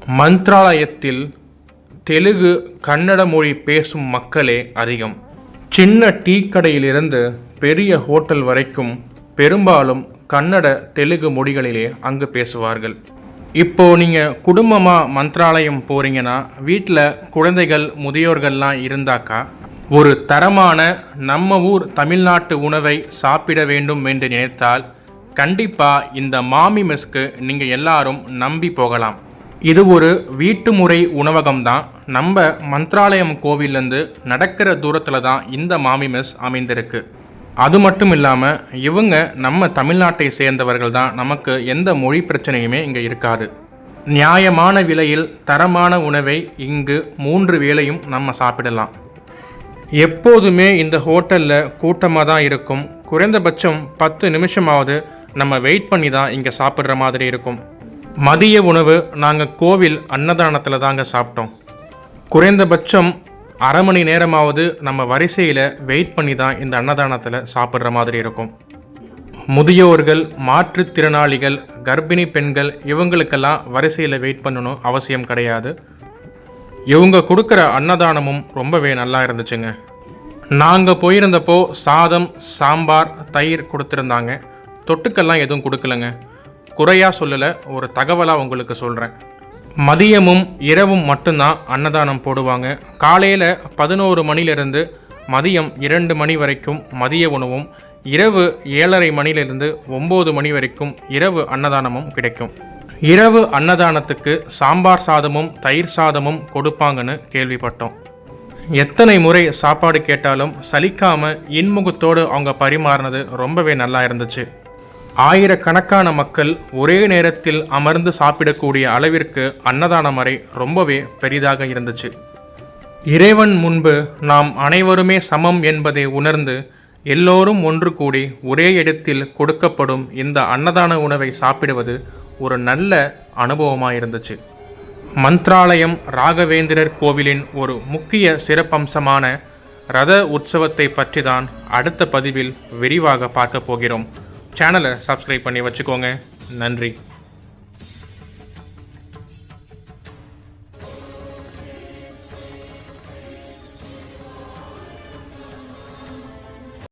மந்த்ராலயத்தில் தெலுங்கு கன்னட மொழி பேசும் மக்களே அதிகம். சின்ன டீ கடையிலிருந்து பெரிய ஹோட்டல் வரைக்கும் பெரும்பாலும் கன்னட தெலுங்கு மொழிகளிலே அங்கு பேசுவார்கள். இப்போது நீங்கள் குடும்பமாக மந்த்ராலயம் போகிறீங்கன்னா வீட்டில் குழந்தைகள் முதியோர்கள்லாம் இருந்தாக்கா ஒரு தரமான நம்ம ஊர் தமிழ்நாட்டு உணவை சாப்பிட வேண்டும் என்று நினைத்தால் கண்டிப்பாக இந்த மாமி மெஸ்க்கு நீங்கள் எல்லாரும் நம்பி போகலாம். இது ஒரு வீட்டு முறை உணவகம்தான். நம்ம மந்த்ராலயம் கோவிலேருந்து நடக்கிற தூரத்தில் தான் இந்த மாமி மெஸ் அமைந்திருக்கு. அது மட்டும் இல்லாமல் இவங்க நம்ம தமிழ்நாட்டை சேர்ந்தவர்கள் தான். நமக்கு எந்த மொழி பிரச்சனையுமே இங்கே இருக்காது. நியாயமான விலையில் தரமான உணவை இங்கு 3 வேளையும் நம்ம சாப்பிடலாம். எப்போதுமே இந்த ஹோட்டலில் கூட்டமாக தான் இருக்கும். குறைந்தபட்சம் 10 நிமிஷமாவது நம்ம வெயிட் பண்ணி தான் இங்கே சாப்பிட்ற மாதிரி இருக்கும். மதிய உணவு நாங்கள் கோவில் அன்னதானத்தில் தாங்க சாப்பிட்டோம். குறைந்தபட்சம் அரை மணி நேரமாவது நம்ம வரிசையில் வெயிட் பண்ணி தான் இந்த அன்னதானத்தில் சாப்பிட்ற மாதிரி இருக்கும். முதியோர்கள், மாற்றுத்திறனாளிகள், கர்ப்பிணி பெண்கள் இவங்களுக்கெல்லாம் வரிசையில் வெயிட் பண்ணணும் அவசியம் கிடையாது. இவங்க கொடுக்குற அன்னதானமும் ரொம்பவே நல்லா இருந்துச்சுங்க. நாங்கள் போயிருந்தப்போ சாதம், சாம்பார், தயிர் கொடுத்துருந்தாங்க. தொட்டுக்கெல்லாம் எதுவும் கொடுக்கலங்க. குறையாக சொல்லலை, ஒரு தகவலாக உங்களுக்கு சொல்கிறேன். மதியமும் இரவும் மட்டும்தான் அன்னதானம் போடுவாங்க. காலையில் 11 மணிலிருந்து மதியம் 2 மணி வரைக்கும் மதிய உணவும், இரவு 7:30 மணிலிருந்து 9 மணி வரைக்கும் இரவு அன்னதானமும் கிடைக்கும். இரவு அன்னதானத்துக்கு சாம்பார் சாதமும் தயிர் சாதமும் கொடுப்பாங்கன்னு கேள்விப்பட்டோம். எத்தனை முறை சாப்பாடு கேட்டாலும் சலிக்காமல் இன்முகத்தோடு அவங்க பரிமாறினது ரொம்பவே நல்லா இருந்துச்சு. ஆயிரக்கணக்கான மக்கள் ஒரே நேரத்தில் அமர்ந்து சாப்பிடக்கூடிய அளவிற்கு அன்னதான அறை ரொம்பவே பெரிதாக இருந்துச்சு. இறைவன் முன்பு நாம் அனைவருமே சமம் என்பதை உணர்ந்து எல்லோரும் ஒன்று கூடி ஒரே இடத்தில் கொடுக்கப்படும் இந்த அன்னதான உணவை சாப்பிடுவது ஒரு நல்ல அனுபவமாக இருந்துச்சு. மந்த்ராலயம் ராகவேந்திரர் கோவிலின் ஒரு முக்கிய சிறப்பம்சமான ரத உற்சவத்தை பற்றி தான் அடுத்த பதிவில் விரிவாக பார்க்க போகிறோம். சேனலை சப்ஸ்கிரைப் பண்ணி வச்சுக்கோங்க. நன்றி.